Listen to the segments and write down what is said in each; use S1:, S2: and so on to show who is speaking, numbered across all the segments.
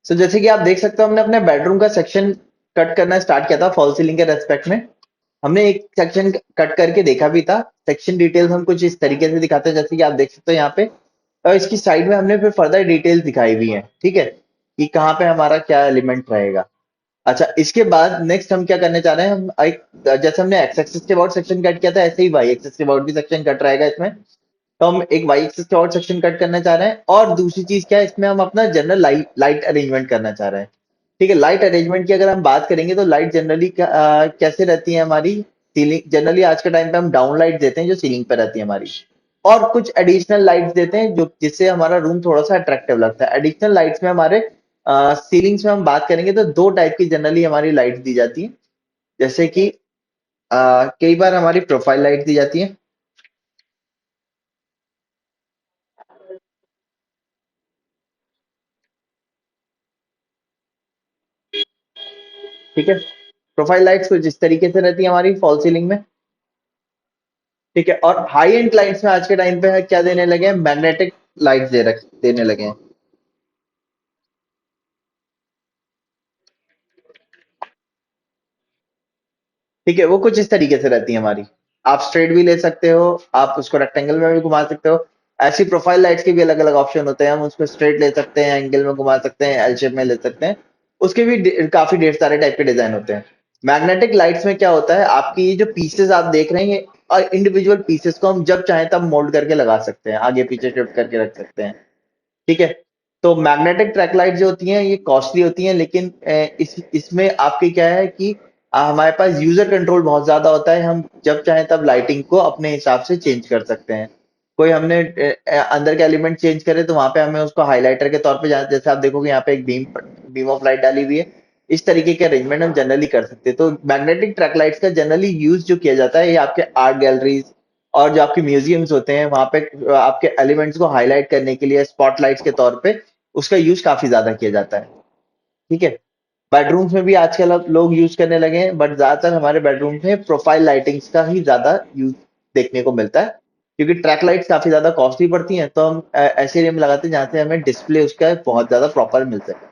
S1: सो जैसे कि आप देख सकते हो हमने अपने बेडरूम का सेक्शन कट करना स्टार्ट किया था फॉल सीलिंग के रेस्पेक्ट में। हमने एक सेक्शन कट करके देखा भी था। सेक्शन डिटेल्स हम कुछ इस तरीके से दिखाते हैं जैसे कि आप देख सकते हो यहाँ पे। और इसकी साइड में हमने फिर फर्दर डिटेल्स दिखाई हुई है, ठीक है, कि कहाँ पे हमारा क्या एलिमेंट रहेगा। अच्छा, इसके बाद नेक्स्ट हम क्या करने जा रहे हैं, हम एक जैसे हमने एक्स एक्सिस के अबाउट सेक्शन कट किया था ऐसे ही वाई एक्सिस के अबाउट भी सेक्शन कट रहेगा इसमें। तो हम एक वाई एक्सिस के और सेक्शन कट करना चाह रहे हैं, और दूसरी चीज क्या है, इसमें हम अपना जनरल लाइट लाइट अरेंजमेंट करना चाह रहे हैं। ठीक है, लाइट अरेंजमेंट की अगर हम बात करेंगे तो लाइट जनरली कैसे रहती है हमारी। सीलिंग जनरली आज के टाइम पे हम डाउन लाइट देते हैं जो सीलिंग पे रहती है हमारी, और कुछ एडिशनल लाइट्स देते हैं जो जिससे हमारा रूम थोड़ा सा अट्रैक्टिव लगता है। एडिशनल लाइट्स में हमारे सीलिंग्स में हम बात करेंगे तो दो टाइप की जनरली हमारी लाइट्स दी जाती हैं। जैसे कि कई बार हमारी प्रोफाइल लाइट दी जाती है। ठीक है, प्रोफाइल लाइट्स कुछ इस तरीके से रहती है हमारी फॉल सीलिंग में। ठीक है, और हाई एंड लाइट्स में आज के टाइम पे क्या देने लगे हैं, मैग्नेटिक लाइट्स देने लगे हैं। ठीक है, वो कुछ इस तरीके से रहती है हमारी। आप स्ट्रेट भी ले सकते हो, आप उसको रेक्टेंगल में भी घुमा सकते हो। ऐसी प्रोफाइल लाइट्स के भी अलग अलग ऑप्शन होते हैं, हम उसको स्ट्रेट ले सकते हैं, एंगल में घुमा सकते हैं, एल शेप में ले सकते हैं। उसके भी काफी ढेर सारे टाइप के डिजाइन होते हैं। मैग्नेटिक लाइट्स में क्या होता है, आपकी ये जो पीसेस आप देख रहे हैं, और इंडिविजुअल पीसेस को हम जब चाहें तब मोल्ड करके लगा सकते हैं, आगे पीछे शिफ्ट करके रख सकते हैं। ठीक है, तो मैग्नेटिक ट्रैक लाइट जो होती हैं ये कॉस्टली होती हैं, लेकिन इसमें आपके क्या है कि हमारे पास यूजर कंट्रोल बहुत ज्यादा होता है। हम जब चाहें तब लाइटिंग को अपने हिसाब से चेंज कर सकते हैं। कोई हमने अंदर के एलिमेंट चेंज करे तो वहां पे हमें उसको हाइलाइटर के तौर पे जैसे आप देखोगे यहाँ पे एक बीम ऑफ लाइट डाली हुई है। इस तरीके के अरेंजमेंट हम जनरली कर सकते हैं। तो मैग्नेटिक ट्रैक लाइट्स का जनरली यूज जो किया जाता है ये आपके आर्ट गैलरीज और जो आपके म्यूजियम्स होते हैं वहां पे आपके एलिमेंट्स को हाईलाइट करने के लिए स्पॉटलाइट्स के तौर पे उसका यूज काफी ज्यादा किया जाता है। ठीक है, बेडरूम्स में भी आजकल अब लोग यूज करने लगे हैं, बट ज्यादातर हमारे बेडरूम में प्रोफाइल लाइटिंग्स का ही ज्यादा यूज देखने को मिलता है, क्योंकि ट्रैक लाइट्स काफी ज्यादा कॉस्टली पड़ती हैं। तो हम ऐसे एरिया में लगाते हैं जहाँ से हमें डिस्प्ले उसका बहुत ज्यादा प्रॉपर मिल सके।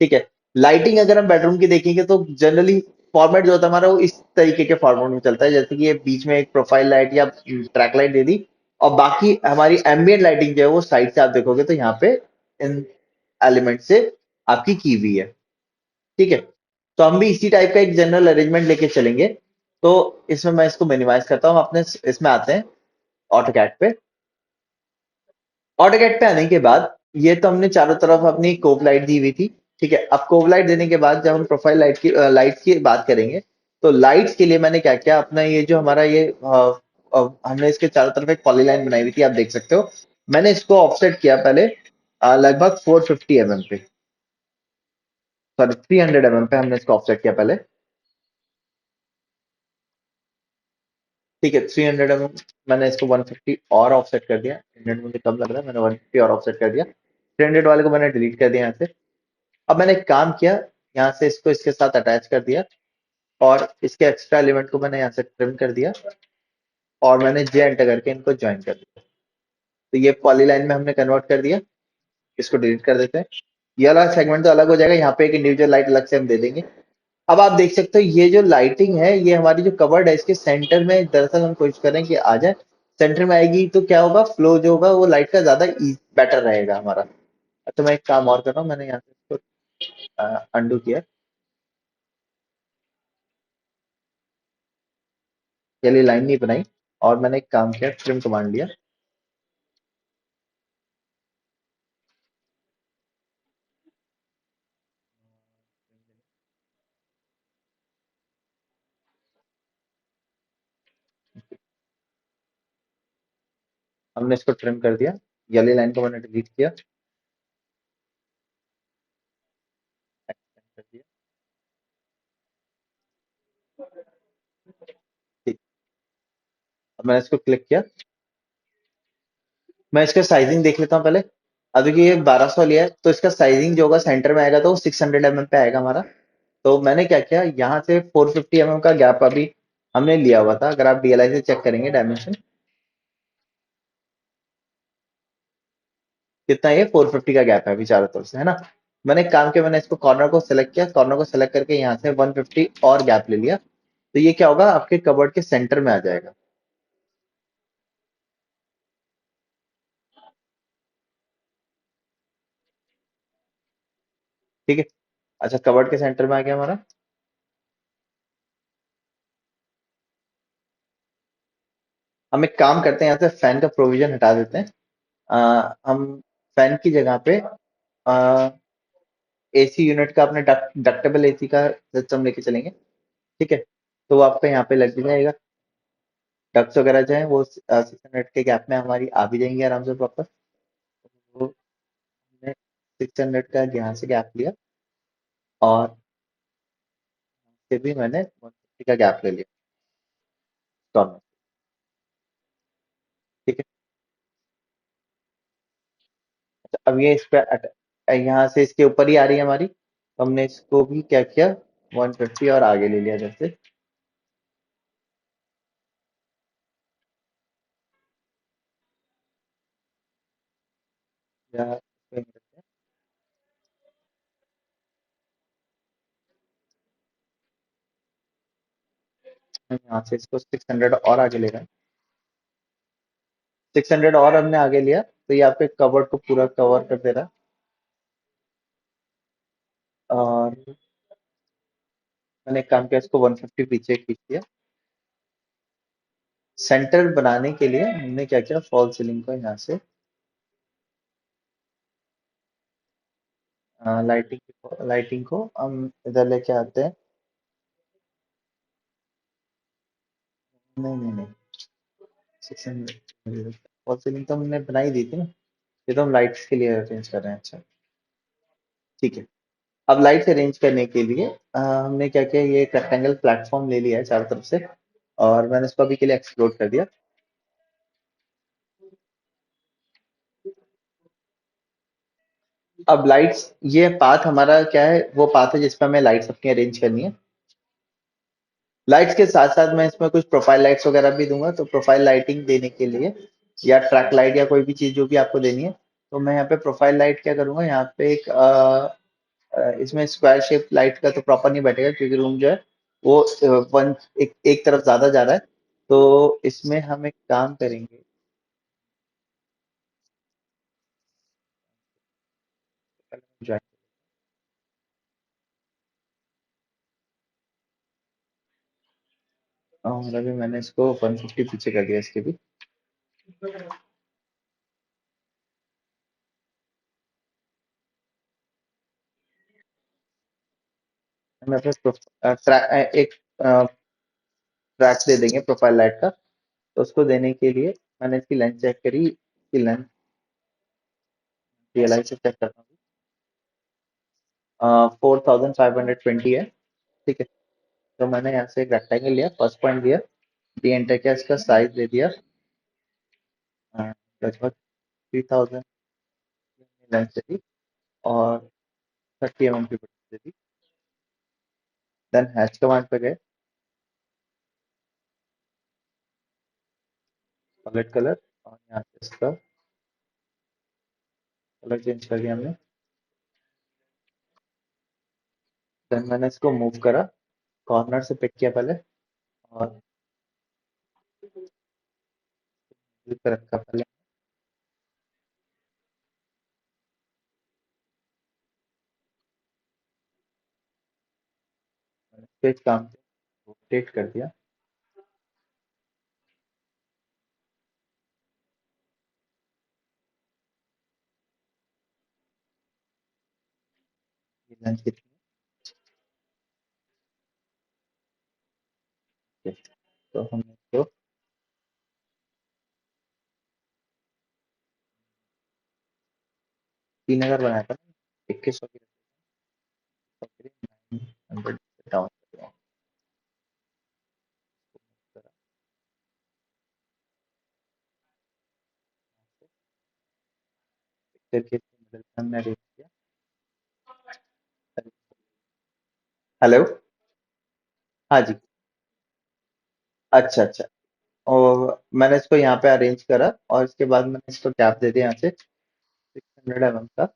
S1: ठीक है, लाइटिंग अगर हम बेडरूम की देखेंगे तो जनरली फॉर्मेट जो होता है हमारा वो इस तरीके के फॉर्मेट में चलता है, जैसे कि ये बीच में एक प्रोफाइल लाइट या ट्रैक लाइट दे दी, और बाकी हमारी एम्बियंट लाइटिंग जो है वो साइड से आप देखोगे तो यहाँ पे इन एलिमेंट से आपकी की हुई है। ठीक है, तो हम भी इसी टाइप का एक जनरल अरेंजमेंट लेके चलेंगे। तो इसमें मैं इसको मिनिमाइज करता हूँ, अपने इसमें आते हैं ऑटोकैड पे। ऑटोकैड पे आने के बाद ये तो हमने चारों तरफ अपनी कोव लाइट दी हुई थी। ठीक है, अब कोव लाइट देने के बाद जब हम प्रोफाइल लाइट की बात करेंगे, तो लाइट्स के लिए मैंने क्या किया, अपना ये जो हमारा ये हमने इसके चारों तरफ एक पॉलीलाइन बनाई हुई थी, आप देख सकते हो। मैंने इसको ऑफसेट किया पहले लगभग 450 mm पे, सॉरी 300 mm पे हमने इसको ऑफसेट किया पहले। ठीक है, 300 mm मैंने इसको 150 और ऑफसेट कर दिया। 100 मुझे कम लग रहा है, मैंने 150 और ऑफसेट कर दिया। 300 वाले को मैंने डिलीट कर दिया यहाँ से। अब मैंने एक काम किया, यहाँ से इसको इसके साथ अटैच कर दिया, और इसके एक्स्ट्रा एलिमेंट को मैंने यहाँ से ट्रिम कर दिया, और मैंने जे एंटर करके इनको ज्वाइन कर दिया। तो ये पॉलीलाइन में हमने कन्वर्ट कर दिया। इसको डिलीट कर देते हैं। ये वाला सेगमेंट तो अलग हो जाएगा, यहाँ पे एक इंडिविजुअल लाइट अलग से हम दे देंगे। अब आप देख सकते हो ये जो लाइटिंग है ये हमारी जो कवर्ड है इसके सेंटर में दरअसल हम कोशिश करें कि आ जाए। सेंटर में आएगी तो क्या होगा, फ्लो जो होगा वो लाइट का ज्यादा बेटर रहेगा हमारा। तो मैं एक काम और कर रहा हूँ, मैंने यहाँ से इसको अंडू किया। चलिए लाइन नहीं बनाई, और मैंने एक काम किया, ट्रिम कमांड लिया। हमने इसको ट्रिम कर दिया। येली लाइन को मैंने डिलीट किया, कर दिया। ठीक, अब मैंने इसको क्लिक किया। मैं इसका साइजिंग देख लेता हूँ पहले। अब देखिए ये 1200 लिया है, तो इसका साइजिंग जो होगा सेंटर में आएगा तो वो 600 mm पे आएगा हमारा। तो मैंने क्या किया, यहाँ से 450 mm का गैप अभी हमने लिया हुआ था। अगर आप डीएलआई से चेक करेंगे डायमेंशन, कितना, ये 450 का गैप है अभी चारों तरफ से, है ना। मैंने एक काम किया, मैंने इसको कॉर्नर को सेलेक्ट किया, कॉर्नर को सेलेक्ट करके यहाँ से 150 और गैप ले लिया, तो ये क्या होगा, आपके कबर्ड के सेंटर में आ जाएगा। ठीक है। अच्छा, कबर्ड के सेंटर में आ गया हमारा। हम एक काम करते हैं, यहाँ से फैन का प्रोविजन हटा देते हैं। हम फैन की जगह पे एसी यूनिट का, अपने डक्टेबल एसी का सिस्टम लेके चलेंगे। ठीक है, तो वो आपका यहाँ पे लग भी जाएगा। डक्ट्स वगैरह जो है वो 600 के गैप में हमारी आ भी जाएंगी आराम से प्रॉपर। तो हमने 600 का यहाँ से गैप लिया, और फिर भी मैंने 150 का गैप ले लिया दोनों। ठीक है। अच्छा, अब ये इस पे यहाँ से इसके ऊपर ही आ रही है हमारी, तो हमने इसको भी क्या किया, 150 और आगे ले लिया जैसे। या यहाँ से इसको 600 और आगे ले रहे हैं। 600 और हमने आगे लिया, तो ये आपके कवर्ड को पूरा कवर कर दे रहा है। और मैंने एक काम किया, इसको 150 पीछे खींच दिया। सेंटर बनाने के लिए हमने क्या किया, फॉल सीलिंग को यहाँ से लाइटिंग को हम इधर लेके आते हैं। नहीं नहीं नहीं, 600 फॉल सीलिंग तो हमने बनाई दी थी ना, ये तो हम लाइट्स के लिए अरेंज कर रहे हैं। अच्छा, ठीक है। अब लाइट्स अरेंज करने के लिए हमने क्या किया, ये एक रेक्टेंगल प्लेटफॉर्म ले लिया है चारों तरफ से, और मैंने इसको अभी के लिए एक्सप्लोर कर दिया। अब लाइट्स, ये पाथ हमारा क्या है, वो पाथ है जिसपे हमें लाइट्स अपनी अरेंज करनी है। लाइट्स के साथ साथ मैं इसमें कुछ प्रोफाइल लाइट्स वगैरह भी दूंगा, तो प्रोफाइल लाइटिंग देने के लिए, या ट्रैक लाइट या कोई भी चीज जो भी आपको देनी है, तो मैं यहाँ पे प्रोफाइल लाइट क्या करूंगा, यहाँ पे एक इसमें स्क्वायर शेप लाइट का तो प्रॉपर नहीं बैठेगा, क्योंकि रूम जो है वो एक तरफ ज्यादा जा रहा है। तो इसमें हम एक काम करेंगे, और अभी मैंने इसको 150 पीछे कर दिया इसके भी। हम अपने एक ट्रैक दे देंगे प्रोफाइल लाइट का, तो उसको देने के लिए मैंने इसकी लेंथ चेक करी, इसकी लेंथ रियलाइज से चेक करता हूँ, 4520 है। ठीक है, तो मैंने यहाँ से एक रेक्टेंगल लिया, फर्स्ट पॉइंट दिया, डी एंटर किया, इसका साइज दे दिया लगभग 3000 लेंथ दे दी, और 30 mm की width दे दी। देन हैच कमांड पे गए, पॉलिट कलर, और यहाँ से इसका कलर चेंज कर दिया हमने। देन मैंने इसको मूव करा, कॉर्नर से पिक किया पहले, और click पे रखा पहले। मैंने इसको एक काम रोटेट कर दिया। ये लेंथ कितनी है, तो हमने इसको 3000 बनाया था, 2100 की 900 डाउन कर दिया। पिक्चर के मिडिल में हमने अरेंज किया। हेलो। हाँ जी। अच्छा अच्छा, और मैंने इसको यहाँ पे अरेंज करा, और इसके बाद मैंने इसको गैप दे दिया यहाँ से 600 mm का।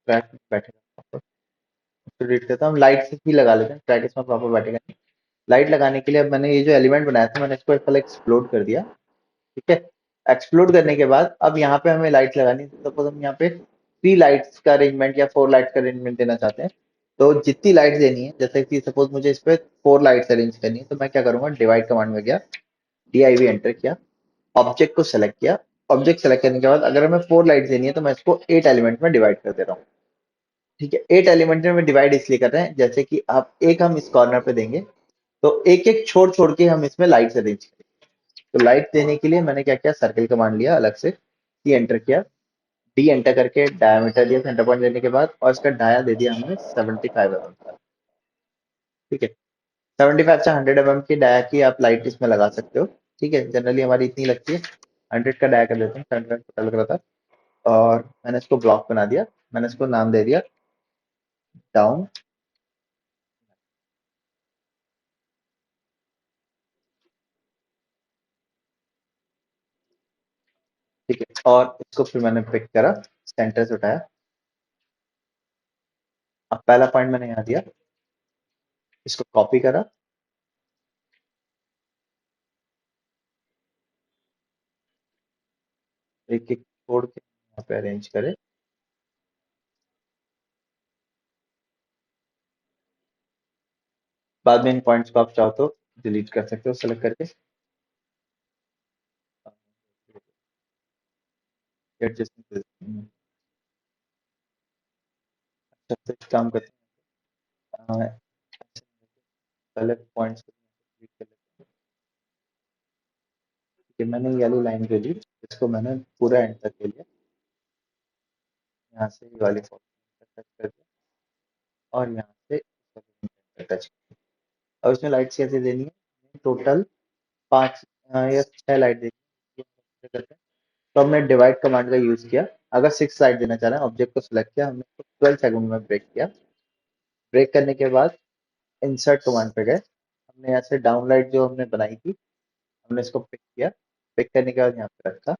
S1: ट्रैक में बैठेगा प्रॉपर। उसको डिलीट करता हूँ, लाइट से ही लगा लेते हैं, ट्रैक इसमें प्रॉपर बैठेगा नहीं। लाइट लगाने के लिए अब मैंने ये जो एलिमेंट बनाया था मैंने इसको पहले एक्सप्लोड कर दिया। ठीक है, एक्सप्लोड करने के बाद अब यहाँ पे हमें लाइट लगानी है। सपोज हम यहाँ पे 3 लाइट्स का अरेंजमेंट या 4 लाइट्स का अरेंजमेंट देना चाहते हैं। तो जितनी लाइट देनी है, जैसे कि सपोज मुझे इस पे 4 लाइट्स अरेंज करनी है, तो मैं क्या करूंगा, डिवाइड कमांड में गया, DIV एंटर किया, ऑब्जेक्ट को सेलेक्ट किया। ऑब्जेक्ट सेलेक्ट करने के बाद अगर हमें 4 लाइट देनी है तो मैं इसको 8 एलिमेंट में डिवाइड कर दे रहा हूँ। ठीक है, 8 एलिमेंट में डिवाइड इसलिए कर रहे हैं जैसे कि आप एक हम इस कॉर्नर पे देंगे तो एक एक छोड़ छोड़ के हम इसमें लाइट अरेंज करेंगे। तो लाइट देने के लिए मैंने क्या किया, सर्कल कमांड लिया अलग से, सी एंटर किया, डी एंटर करके डायमीटर दिया सेंटर पॉइंट देने के बाद, और इसका डाया दे दिया हमने 75 mm का। ठीक है, 75 से 100 mm की डाया की आप लाइट इसमें लगा सकते हो। ठीक है, जनरली हमारी इतनी लगती है, 100 का डाया कर देते हैं, 75 पता लग रहा था। और मैंने इसको ब्लॉक बना दिया, मैंने इसको नाम दे दिया डाउन। ठीक है, और इसको फिर मैंने पिक करा, सेंटर से उठाया। अब पहला पॉइंट मैंने यहाँ दिया, इसको कॉपी करा, एक एक छोड़ के यहाँ पे अरेंज करे। बाद में इन पॉइंट्स को आप चाहो तो डिलीट कर सकते हो सेलेक्ट करके। एडजस्ट काम करते हैं, पहले पॉइंट्स को delete कर लेते हैं। ठीक है, मैंने ये वाली लाइन ले ली, इसको मैंने पूरा एंड तक ले लिया, यहाँ से ये वाली फॉर्म टच कर दिया, और यहाँ से टच। अब इसमें लाइट्स कैसे देनी है, टोटल 5 या 6 लाइट देनी है। तो हमने डिवाइड कमांड का यूज किया। अगर 6 लाइट देना चाह रहे हैं, ऑब्जेक्ट को सिलेक्ट किया हमने, तो 12 सेकंड में ब्रेक किया। ब्रेक करने के बाद इंसर्ट कमांड पे गए, हमने यहाँ से डाउन लाइट जो हमने बनाई थी, हमने इसको पिक किया। पिक करने के बाद यहाँ पे रखा,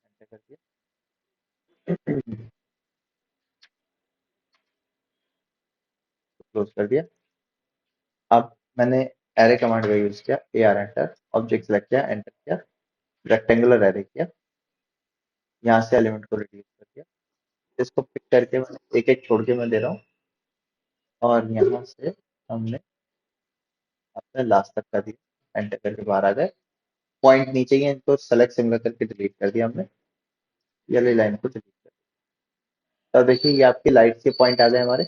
S1: एंटर कर दिया, क्लोज कर दिया। अब मैंने एरे कमांड का यूज किया, AR एंटर, ऑब्जेक्ट सेलेक्ट किया, एंटर किया, रेक्टेंगुलर एरे किया, यहाँ से एलिमेंट को रिड्यूस कर दिया। इसको पिक करके मैं एक एक छोड़ के मैं दे रहा हूँ, और यहाँ से हमने अपने लास्ट तक का दिया, एंटर करके बाहर आ गए। पॉइंट नीचे ही है, इनको सेलेक्ट सिमिलर करके डिलीट कर दिया हमने, ये वाली लाइन को डिलीट कर दिया। अब देखिए ये आपकी लाइट के पॉइंट आ गए हमारे।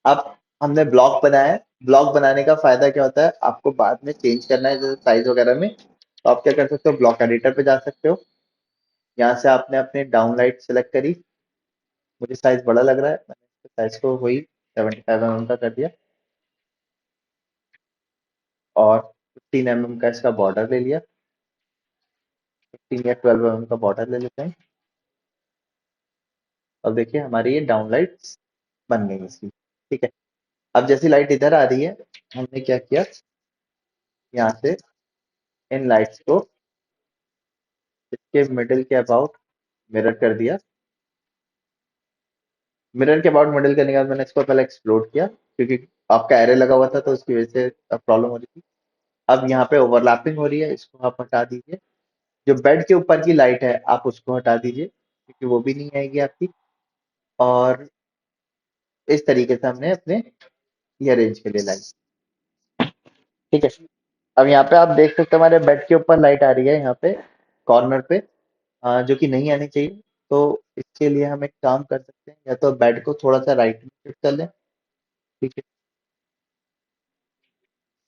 S1: अब हमने ब्लॉक बनाया है, ब्लॉक बनाने का फायदा क्या होता है, आपको बाद में चेंज करना है जैसे साइज वगैरह में, तो आप क्या कर सकते हो, ब्लॉक एडिटर पे जा सकते हो। यहाँ से आपने अपने डाउन लाइट सेलेक्ट करी, मुझे साइज बड़ा लग रहा है, मैंने साइज को वही 75 mm का कर दिया, और 15 mm का इसका बॉर्डर ले लिया, 15 या 12 mm का बॉर्डर ले लेते हैं। अब देखिए हमारी ये डाउन लाइट्स बन गई इसकी। ठीक है, अब जैसी लाइट इधर आ रही है, हमने क्या किया, यहाँ से इन लाइट्स को इसके मिडिल के अबाउट मिरर कर दिया। मिरर के अबाउट मिडिल करने के बाद मैंने इसको पहले एक्सप्लोड किया, क्योंकि आपका एरे लगा हुआ था तो उसकी वजह से प्रॉब्लम हो रही थी। अब यहाँ पे ओवरलैपिंग हो रही है, इसको आप हटा दीजिए। जो बेड के ऊपर की लाइट है आप उसको हटा दीजिए, क्योंकि वो भी नहीं आएगी आपकी। और इस तरीके से हमने अपने ये अरेंज कर लिया लाइट। ठीक है, अब यहाँ पे आप देख सकते हो हमारे बेड के ऊपर लाइट आ रही है, यहाँ पे कॉर्नर पे, जो कि नहीं आनी चाहिए। तो इसके लिए हम एक काम कर सकते हैं, या तो बेड को थोड़ा सा राइट में शिफ्ट कर लें। ठीक है,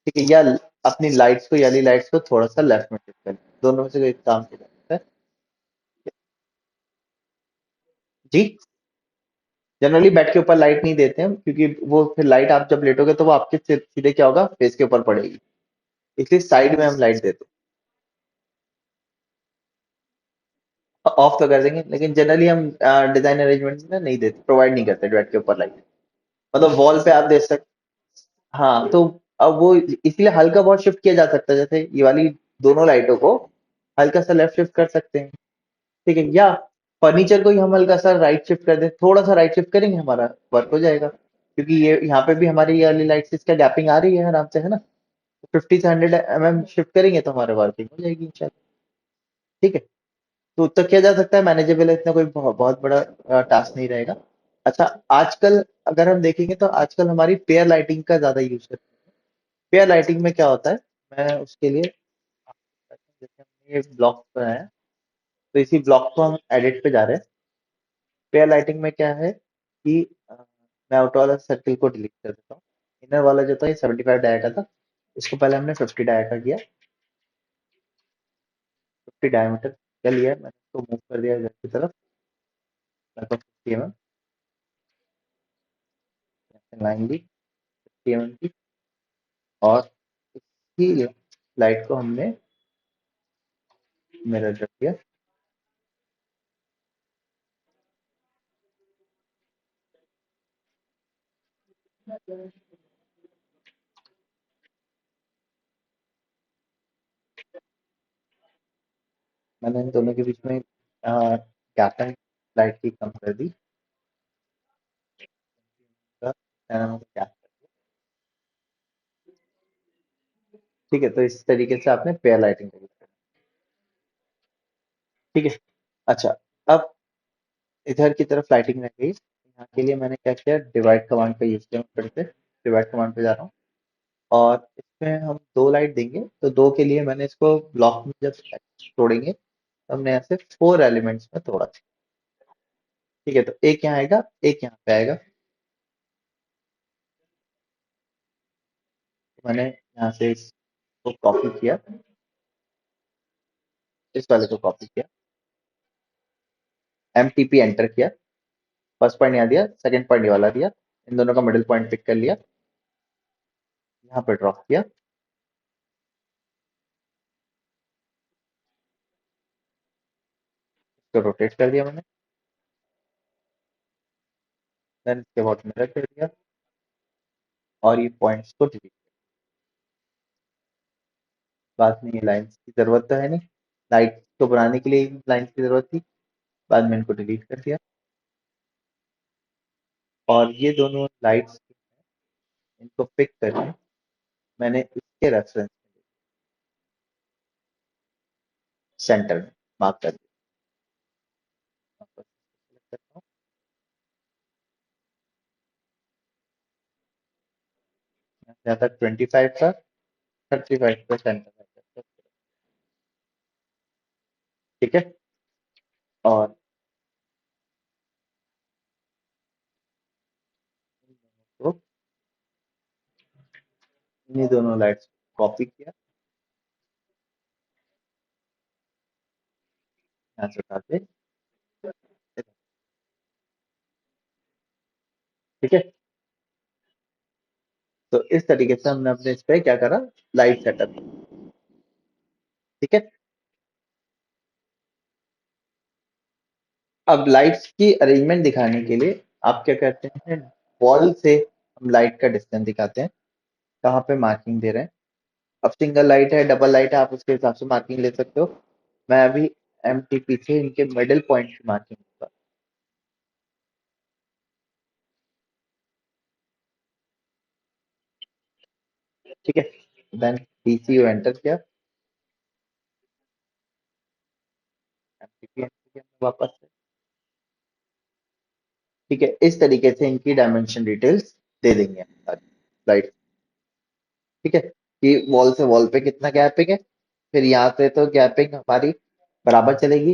S1: ठीक है, या अपनी लाइट्स को, याली लाइट्स को थोड़ा सा लेफ्ट में शिफ्ट कर लें, दोनों में से एक काम किया जा सकता है। जी, जनरली बेड के ऊपर लाइट नहीं देते हैं, क्योंकि वो फिर लाइट आप जब लेटोगे तो वो आपके सीधे क्या होगा, फेस के ऊपर पड़ेगी, इसलिए साइड में हम लाइट देते हैं। ऑफ तो कर देंगे, लेकिन जनरली हम डिजाइन अरेंजमेंट में ना नहीं देते, प्रोवाइड नहीं करते बेड के ऊपर लाइट। मतलब वॉल पे आप दे सकते। हाँ, तो अब वो इसलिए हल्का बहुत शिफ्ट किया जा सकता है, जैसे ये वाली दोनों लाइटों को हल्का सा लेफ्ट शिफ्ट कर सकते हैं। ठीक है, या फर्नीचर को ही हम हल्का सा राइट शिफ्ट कर दें, थोड़ा सा राइट शिफ्ट करेंगे, हमारा वर्क हो जाएगा, क्योंकि ये यहाँ पे भी हमारी ये वाली लाइट से इसका गैपिंग आ रही है आराम से, है ना? 50 से 100 mm शिफ्ट करेंगे तो हमारे वर्किंग हो जाएगी इंशाल्लाह। ठीक है, तो उतना किया जा सकता है, मैनेजेबल है, इतना कोई बहुत बड़ा टास्क नहीं रहेगा। अच्छा, आजकल अगर हम देखेंगे तो आजकल हमारी पेयर लाइटिंग का ज्यादा यूज है। पेयर लाइटिंग में क्या होता है, मैं उसके लिए जैसे हमने ये ब्लॉक बनाया है, तो इसी ब्लॉक को हम एडिट पे जा रहे हैं। पेयर लाइटिंग में क्या है कि मैं आउटर वाला सर्किल को डिलीट कर देता हूँ। इनर वाला जो था ये 75 डाया का था, इसको पहले हमने 50 डाया का किया। 50 डायमीटर क्या लिया है, मैंने इसको मूव कर दिया इधर की तरफ, लगभग 50 mm, लाइन ली 50 mm की, और इसी लाइट को हमने मिरर रख दिया। मैंने इन दोनों के बीच में गैप लाइट की कम कर दी, गैप। ठीक है, तो इस तरीके से आपने पेयर लाइटिंग करी। ठीक है, अच्छा, अब इधर की तरफ लाइटिंग रह गई, यहाँ के लिए मैंने क्या किया, डिवाइड कमांड का यूज किया, फिर से डिवाइड कमांड पे जा रहा हूँ, और इसमें हम दो लाइट देंगे, तो दो के लिए मैंने इसको ब्लॉक में जब तोड़ेंगे तो हमने यहाँ से 4 एलिमेंट्स में तोड़ा। ठीक है, तो एक यहाँ आएगा, एक यहाँ पे आएगा, तो मैंने यहाँ से इसको कॉपी किया, इस वाले को कॉपी किया, MTP एंटर किया, फर्स्ट पॉइंट यहाँ दिया, सेकंड पॉइंट ये वाला दिया, इन दोनों का मिडिल पॉइंट पिक कर लिया, यहाँ पे ड्रॉप किया, इसको रोटेट कर दिया मैंने, देन इसके बाद मिरर कर दिया, और ये पॉइंट्स को डिलीट। बाद में ये लाइंस की जरूरत तो है नहीं, लाइट को बनाने के लिए लाइंस की जरूरत थी, बाद में इनको डिलीट कर दिया, और ये दोनों लाइट्स इनको पिक करके मैंने इसके रेफरेंस सेंटर में मार्क कर दिया। वापस select करता हूँ, यहाँ तक 25 था, 35 पे सेंटर। ठीक है, और तो इन्हीं दोनों लाइट्स कॉपी किया, यहाँ से उठा के, ठीक है, तो इस तरीके से हमने अपने इस पे क्या करा, लाइट सेटअप। ठीक है, अब लाइट्स की अरेंजमेंट दिखाने के लिए आप क्या करते हैं, वॉल से हम लाइट का डिस्टेंस दिखाते हैं, कहाँ पे मार्किंग दे रहे हैं। अब सिंगल लाइट है, डबल लाइट है, आप उसके हिसाब से मार्किंग ले सकते हो। मैं अभी MTP से इनके मिडिल पॉइंट की मार्किंग दूंगा। ठीक है, देन DCU एंटर किया, MTP एंटर किया वापस से। ठीक है, इस तरीके से इनकी डायमेंशन डिटेल्स दे देंगे हम सारी लाइट। ठीक है, कि वॉल से वॉल पे कितना गैपिंग है, फिर यहाँ से तो गैपिंग हमारी बराबर चलेगी,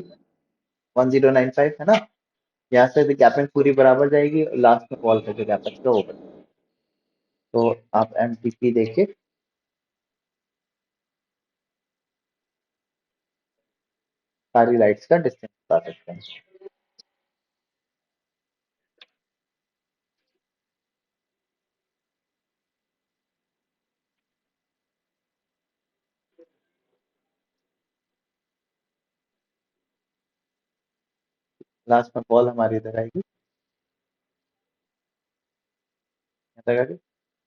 S1: 1095 है ना, यहाँ से भी गैपिंग पूरी बराबर जाएगी, और लास्ट में वॉल पे जो गैपिंग है वो बनेगी। तो आप MTP देके सारी लाइट्स का डिस्टेंस बता सकते हैं। लास्ट में वॉल हमारी इधर आएगी, यहाँ तक आगे,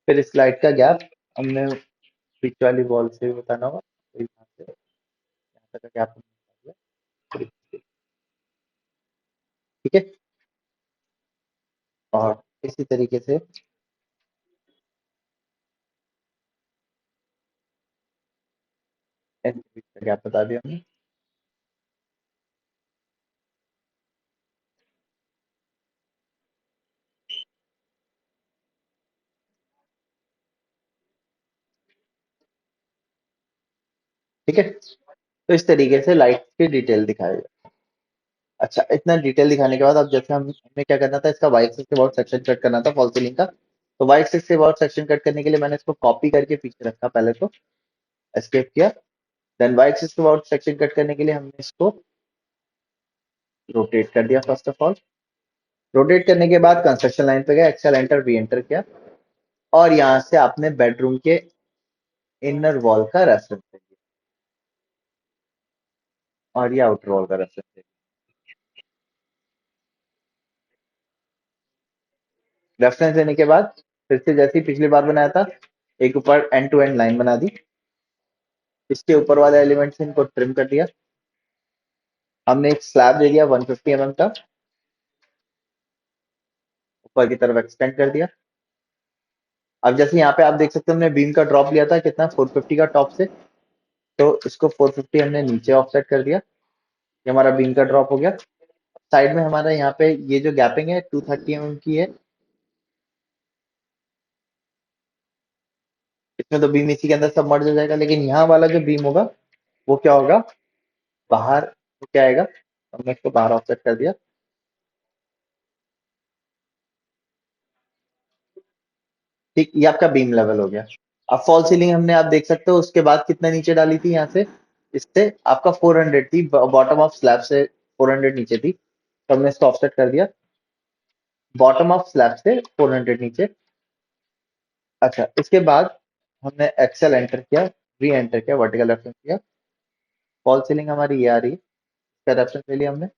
S1: फिर इस लाइट का गैप हमने बीच वाली वॉल से भी बताना होगा, तो यहाँ से यहाँ तक का गैप हमने बता दिया। ठीक है। और इसी तरीके से गैप बता दिया हमने। ठीक है, तो इस तरीके से लाइट की डिटेल दिखाएगा। अच्छा, इतना डिटेल दिखाने के बाद अब जैसे हम हमें क्या करना था, इसका वाई एक्सिस के अबाउट सेक्शन कट करना था फॉल सीलिंग का। तो वाई एक्सिस के अबाउट सेक्शन कट करने के लिए मैंने इसको कॉपी करके पीछे रखा पहले, तो एस्केप किया। देन वाई एक्सिस के अबाउट सेक्शन कट करने के लिए हमने इसको रोटेट कर दिया फर्स्ट ऑफ ऑल। रोटेट करने के बाद कंस्ट्रक्शन लाइन पे गया, एक्सेल एंटर वी एंटर किया, और यहाँ से आपने बेडरूम के इनर वॉल का रेफरेंस लिया और ये आउटर वॉल का रेफरेंस लिया। रेफरेंस देने के बाद फिर से जैसे ही पिछली बार बनाया था, एक ऊपर एंड टू एंड लाइन बना दी। इसके ऊपर वाले एलिमेंट से इनको ट्रिम कर दिया। हमने एक स्लैब दे दिया 150 mm का, ऊपर की तरफ एक्सटेंड कर दिया। अब जैसे यहाँ पे आप देख सकते हो, हमने बीम का ड्रॉप लिया था कितना, 450 का टॉप से, तो इसको 450 हमने नीचे ऑफसेट कर दिया। ये हमारा बीम का ड्रॉप हो गया। साइड में हमारा यहाँ पे ये जो गैपिंग है 230 mm की है, इसमें तो बीम इसी के अंदर सब मर्ज हो जाएगा, लेकिन यहाँ वाला जो बीम होगा वो क्या होगा, बाहर तो क्या आएगा, हमने इसको बाहर ऑफसेट कर दिया। ठीक, ये आपका बीम लेवल हो गया। अब फॉल सीलिंग हमने, आप देख सकते हो उसके बाद कितना नीचे डाली थी, यहाँ से इससे आपका 400 थी, बॉटम ऑफ स्लैब से 400 नीचे थी, तो हमने इसको ऑफसेट कर दिया बॉटम ऑफ स्लैब से 400 नीचे। अच्छा, इसके बाद हमने एक्सेल एंटर किया, री एंटर किया, वर्टिकल रेफरेंस किया। फॉल सीलिंग हमारी ये आ रही है, इसका रेफरेंस ले लिया हमने।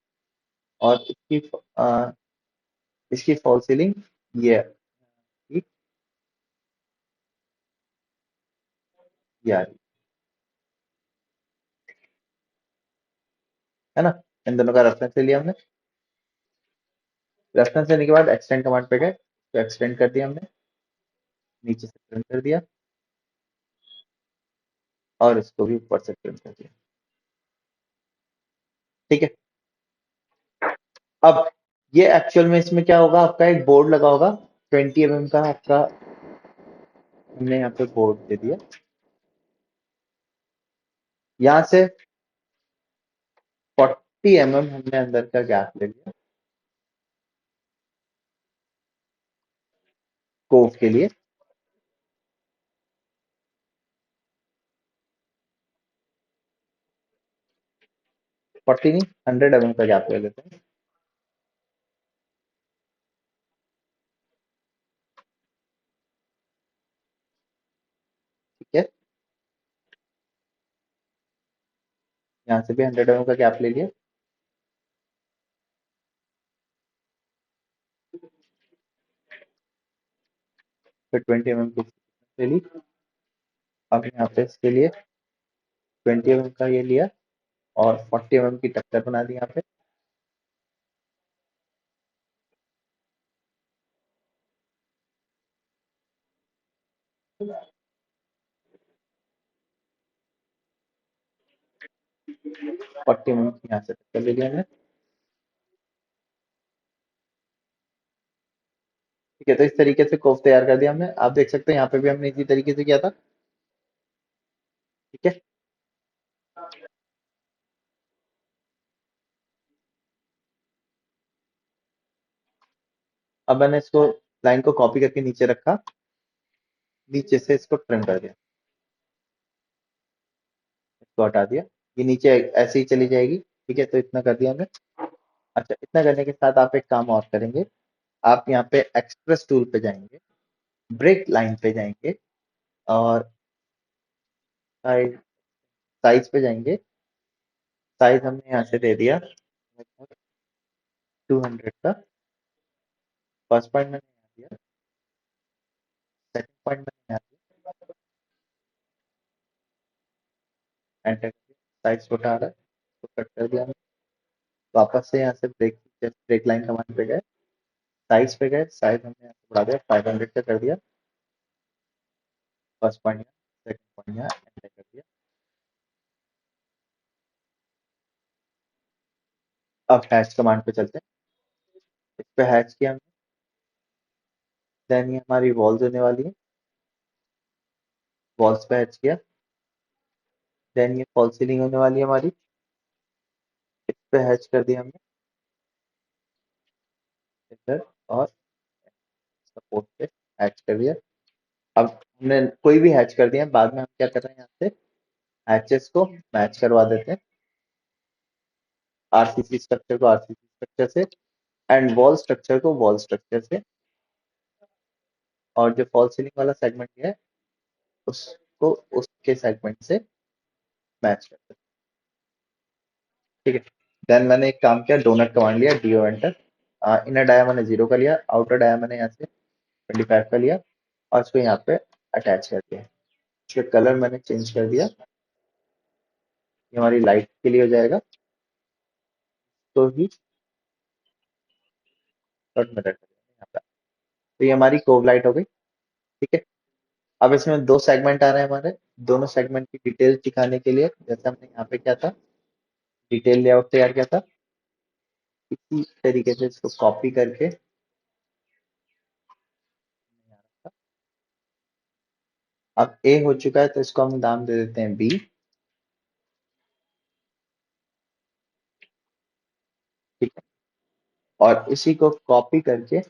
S1: और इसकी फॉल सीलिंग ये है, ठीक, ये आ रही है ना। इन दोनों का रेफरेंस ले लिया हमने। रेफरेंस लेने के बाद एक्सटेंड कमांड पे गए, तो एक्सटेंड कर दिया हमने, नीचे से प्रिंट कर दिया, और इसको भी ऊपर से प्रिंट कर दिया। ठीक है। अब ये एक्चुअल में इसमें क्या होगा, आपका एक बोर्ड लगा होगा 20 mm का आपका, हमने यहाँ पे बोर्ड दे दिया। यहाँ से 40 mm हमने अंदर का गैप ले लिया कोव के लिए। 40 नहीं, 100 mm का गैप ले लेते हैं। ठीक है, यहाँ से भी 100 mm का गैप ले लिया। फिर 20 mm की ले ली। अब यहाँ पे इसके लिए 20 mm का ये लिया, और 40 mm की टक्कर बना दी यहाँ पे। फोर्टी mm की यहाँ से टक्कर ले लिया हमने। ठीक है, तो इस तरीके से कोव तैयार कर दिया हमने। आप देख सकते हैं यहाँ पे भी हमने इसी तरीके से किया था। ठीक है। अब मैंने इसको लाइन को कॉपी करके नीचे रखा, नीचे से इसको ट्रिम कर दिया, इसको हटा दिया, ये नीचे ऐसे ही चली जाएगी। ठीक है, तो इतना कर दिया हमने। अच्छा, इतना करने के साथ आप एक काम और करेंगे, आप यहाँ पे एक्सप्रेस टूल पे जाएंगे, ब्रेक लाइन पे जाएंगे, और साइज साइज पे जाएंगे। साइज हमने यहाँ से दे दिया 200 का। फर्स्ट पॉइंट मैंने यहाँ दिया, सेकंड पॉइंट मैंने यहाँ दिया, एंटर। साइज छोटा आ रहा है, तो कट कर दिया हमने। वापस से यहाँ से break just break line command पे गए, साइज पे गए, साइज हमने यहाँ से बढ़ा दिया, 500 का कर दिया, फर्स्ट पॉइंट यहाँ, सेकंड पॉइंट यहाँ एंटर कर दिया। अब हैच कमांड पे चलते हैं, इस पे हैच किया हमने, देन ये हमारी वॉल्स होने वाली है, वॉल्स पे हैच किया, देन ये फॉल सीलिंग होने वाली है हमारी, इस पे हैच कर दिया हमने इधर, और सपोर्ट पे हैच कर दिया। अब हमने कोई भी हैच कर दिया, बाद में हम क्या कर रहे हैं, यहाँ से हैचेस को मैच करवा देते हैं, आरसीसी स्ट्रक्चर को आरसीसी स्ट्रक्चर से, एंड वॉल स्ट्रक्चर को वॉल स्ट्रक्चर से, और जो फॉल सीलिंग वाला सेगमेंट है उसको उसके सेगमेंट से मैच करते हैं। ठीक है, देन मैंने एक काम किया, डोनट कमांड लिया, डीओ एंटर, इनर डाया मैंने 0 का लिया, आउटर डाया मैंने यहाँ से 25 का लिया, और इसको यहाँ पे अटैच कर दिया। इसका कलर मैंने चेंज कर दिया, ये हमारी लाइट के लिए हो जाएगा, तो ही डॉट में रख दिया यहाँ पे। तो ये हमारी कोव लाइट हो गई। ठीक है, अब इसमें 2 सेगमेंट आ रहे हैं हमारे, दोनों सेगमेंट की डिटेल्स दिखाने के लिए जैसे हमने यहाँ पे क्या था, डिटेल लेआउट तैयार किया था, इसी तरीके से इसको कॉपी करके, अब ए हो चुका है तो इसको हम नाम दे देते हैं बी। ठीक है, और इसी को कॉपी करके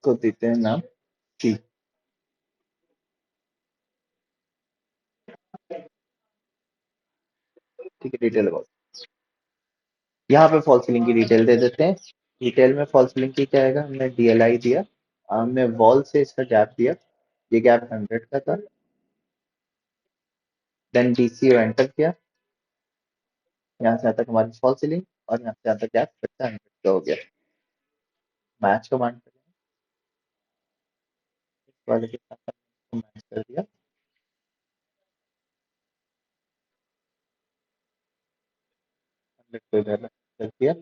S1: को देते हैं नाम सी। ठीक है, डिटेल अबाउट, यहाँ पे फॉल सीलिंग की डिटेल दे देते हैं। डिटेल में फॉल सीलिंग की क्या आएगा, हमने डीएलआई दिया, हमने वॉल से इसका गैप दिया, ये गैप 100 का था, देन डीसी एंटर किया, यहाँ से यहाँ तक हमारी फॉल सीलिंग, और यहाँ से यहाँ तक गैप 100 का हो गया। मैच कमांड वाले के साथ मैच कर दिया, 100 को इधर कर दिया।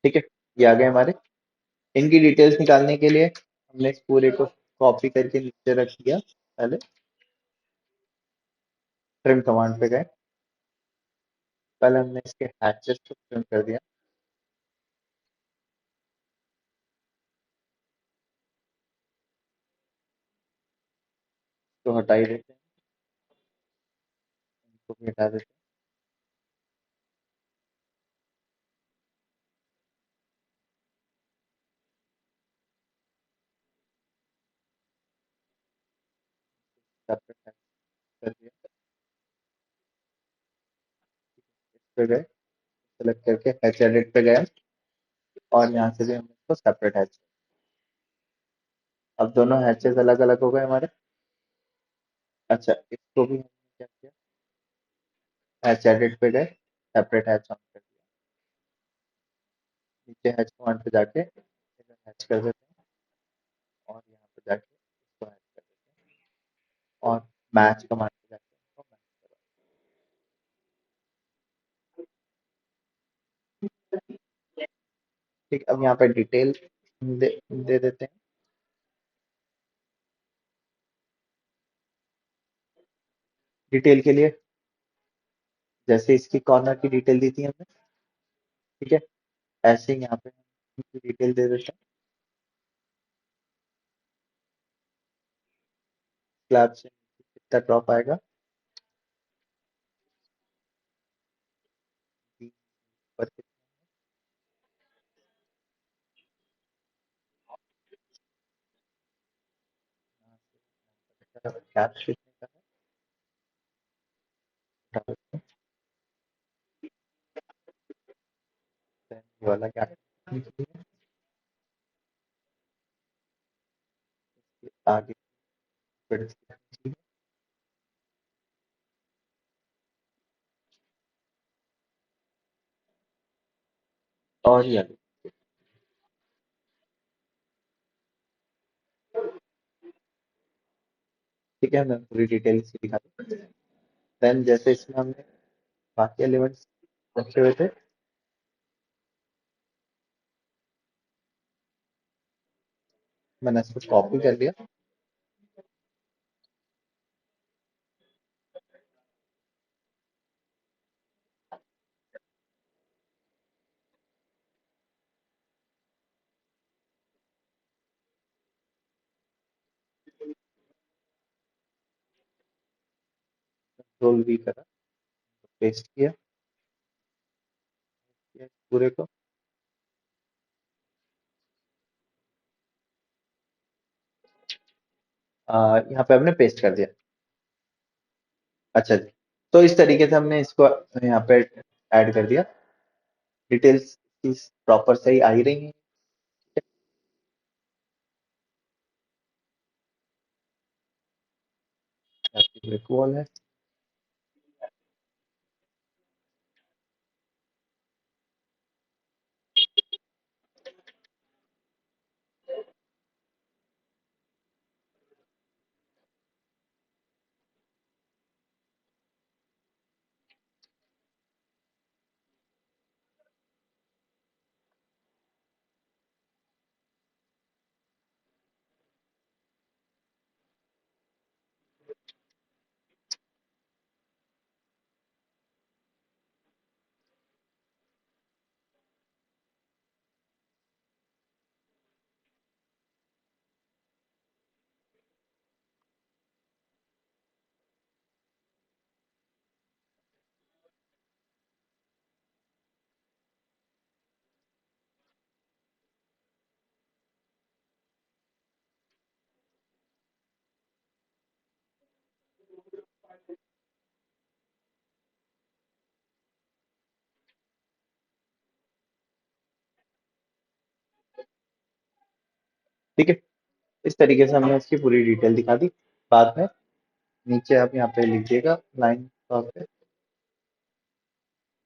S1: ठीक है, ये आ गए हमारे। इनकी डिटेल्स निकालने के लिए हमने इस पूरे को कॉपी करके नीचे रख दिया, पहले ट्रिम कमांड पे गए, पहले हमने इसके हैचेस को ट्रिम कर दिया, तो हटा ही देते हैं, इनको भी हटा देते हैं, separate hatch कर दिया, इस पे गए, सेलेक्ट करके हैच एडिट पे गए, और यहाँ से भी हम इसको सेपरेट हैच, अब दोनों हैचेस अलग अलग हो गए हमारे। अच्छा, इसको भी हमने क्या किया, हैच एडिट पे गए, सेपरेट हैच ऑन कर दिया, नीचे हैच कमांड पे जाके हैच कर देते हैं, और यहाँ पे जाके इसको हैच कर देते हैं, और मैच कमांड पे जाके इसको मैच कर देते हैं। ठीक, अब यहाँ पे डिटेल दे देते हैं, डिटेल के लिए जैसे इसकी कॉर्नर की डिटेल दी थी हमने, ठीक है, ऐसे ही यहाँ पे हम डिटेल दे देते हैं, स्लैब से कितना ड्रॉप आएगा, 20 पर कितना कैप कितने का है, ये वाला कैप आगे फिर और ये आगे। ठीक है, मैं पूरी डिटेल इसकी दिखा दूँ। देन जैसे इसमें हमने बाकी एलिमेंट्स रखे हुए थे, मैंने इसको कॉपी कर लिया। कंट्रोल वी करा, पेस्ट किया, ये पूरे को। यहाँ पे हमने पेस्ट कर दिया। अच्छा जी, तो इस तरीके से हमने इसको यहाँ पे ऐड कर दिया। डिटेल्स की प्रॉपर सही आ ही रही है। ब्रेक वॉल है। ठीक है, इस तरीके से हमने इसकी पूरी डिटेल दिखा दी। बाद में नीचे आप यहाँ पे लिख दिएगा लाइन पे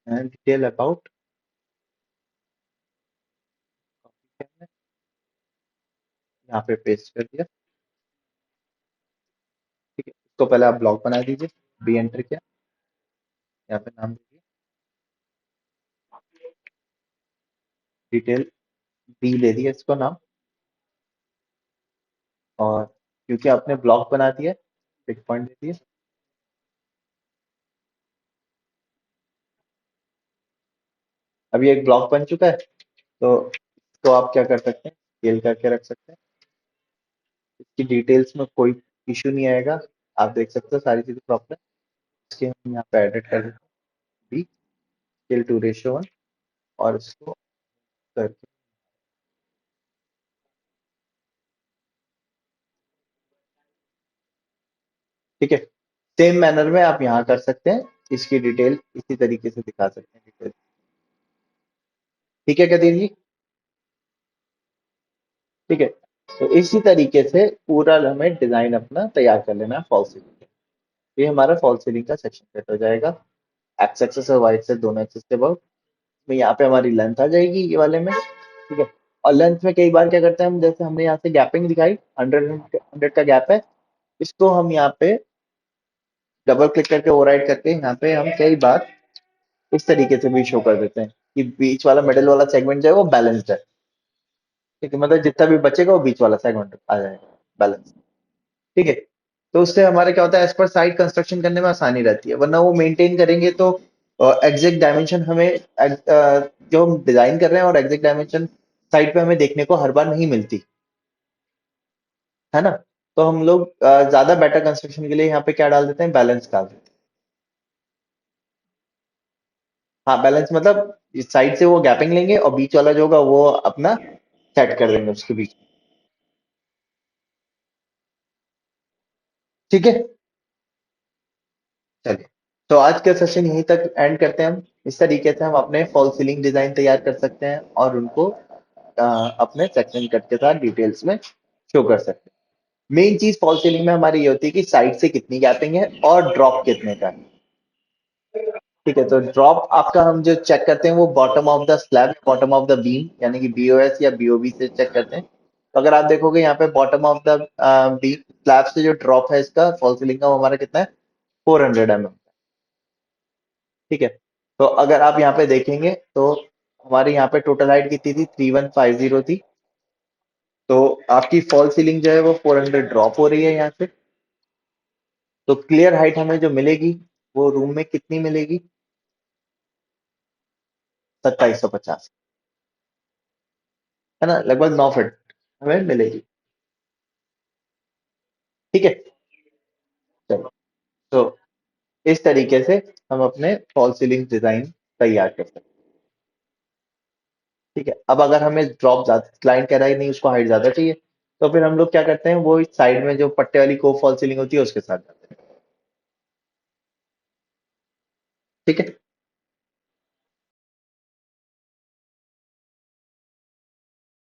S1: डिटेल अबाउट, यहाँ पे पेस्ट कर दिया। ठीक है, इसको पहले आप ब्लॉक बना दीजिए। बी एंटर किया, यहाँ पे नाम दीजिए डिटेल, बी दे दिया इसको नाम। और क्योंकि आपने ब्लॉक बना दिया, एक पॉइंट दे दिए। अभी एक ब्लॉक बन चुका है, तो आप क्या कर सकते हैं, स्केल करके रख सकते हैं। इसकी डिटेल्स में कोई इशू नहीं आएगा, आप देख सकते हो सारी चीजें प्रॉपर। इसके हम यहाँ पे एडिट कर देते हैं बी, स्केल टू रेशियो 1, और इसको करके। ठीक है, सेम मैनर में आप यहाँ कर सकते हैं, इसकी डिटेल इसी तरीके से दिखा सकते हैं डिटेल। ठीक है कदीर जी। ठीक है, तो इसी तरीके से पूरा हमें डिजाइन अपना तैयार कर लेना है फॉल सीलिंग। ये हमारा फॉल सीलिंग का सेक्शन सेट हो जाएगा। एक्स एक्सेस और वाई एक्सेस दोनों एक्सेस के अबाउट में यहाँ पे हमारी लेंथ आ जाएगी ये वाले में। ठीक है, और लेंथ में कई बार क्या करते हैं हम, जैसे हमने यहाँ से गैपिंग दिखाई, 100 का गैप है, इसको हम यहाँ पे डबल क्लिक करके ओवरराइड करके यहाँ पे हम कई बार इस तरीके से भी शो कर देते हैं कि बीच वाला मिडिल वाला सेगमेंट जो है वो बैलेंस्ड है। ठीक है, मतलब जितना भी बचेगा वो बीच वाला सेगमेंट आ जाएगा बैलेंस। ठीक है, तो उससे हमारे क्या होता है, एज पर साइट कंस्ट्रक्शन करने में आसानी रहती है, वरना वो मेंटेन करेंगे तो एग्जैक्ट डायमेंशन हमें जो हम डिजाइन कर रहे हैं और एग्जैक्ट डायमेंशन साइट पे हमें देखने को हर बार नहीं मिलती है ना। तो हम लोग ज्यादा बेटर कंस्ट्रक्शन के लिए यहाँ पे क्या डाल देते हैं, बैलेंस डाल देते हैं। हाँ, बैलेंस मतलब इस साइड से वो गैपिंग लेंगे और बीच वाला जो होगा वो अपना सेट कर देंगे उसके बीच। ठीक है, चलिए, तो आज का सेशन यहीं तक एंड करते हैं हम। इस तरीके से हम अपने फॉल सीलिंग डिजाइन तैयार कर सकते हैं और उनको अपने सेक्शन कट के साथ डिटेल्स में शो कर सकते हैं। मेन चीज फॉल सीलिंग में हमारी ये होती है कि साइड से कितनी गैपिंग है और ड्रॉप कितने का है। ठीक है, तो ड्रॉप आपका हम जो चेक करते हैं वो bottom of the slab, bottom of the beam, यानी कि बीओएस या बीओबी से चेक करते हैं। तो अगर आप देखोगे यहाँ पे bottom of the beam slab से जो ड्रॉप है इसका फॉल सीलिंग का, वो हमारा कितना है, 400 mm। ठीक है, तो अगर आप यहाँ पे देखेंगे तो हमारे यहाँ पे टोटल हाइट कितनी थी, 3150 थी। तो आपकी फॉल सीलिंग जो है वो 400 ड्रॉप हो रही है यहाँ से। तो क्लियर हाइट हमें जो मिलेगी वो रूम में कितनी मिलेगी, 2750, है ना, लगभग 9 फीट हमें मिलेगी। ठीक है, चलो, तो इस तरीके से हम अपने फॉल सीलिंग डिजाइन तैयार कर सकते हैं। ठीक है, अब अगर हमें ड्रॉप ज्यादा, क्लाइंट कह रहा है नहीं उसको हाइट ज्यादा चाहिए, तो फिर हम लोग क्या करते हैं, वो साइड में जो पट्टे वाली को फॉल सीलिंग होती है उसके साथ जाते हैं। ठीक है।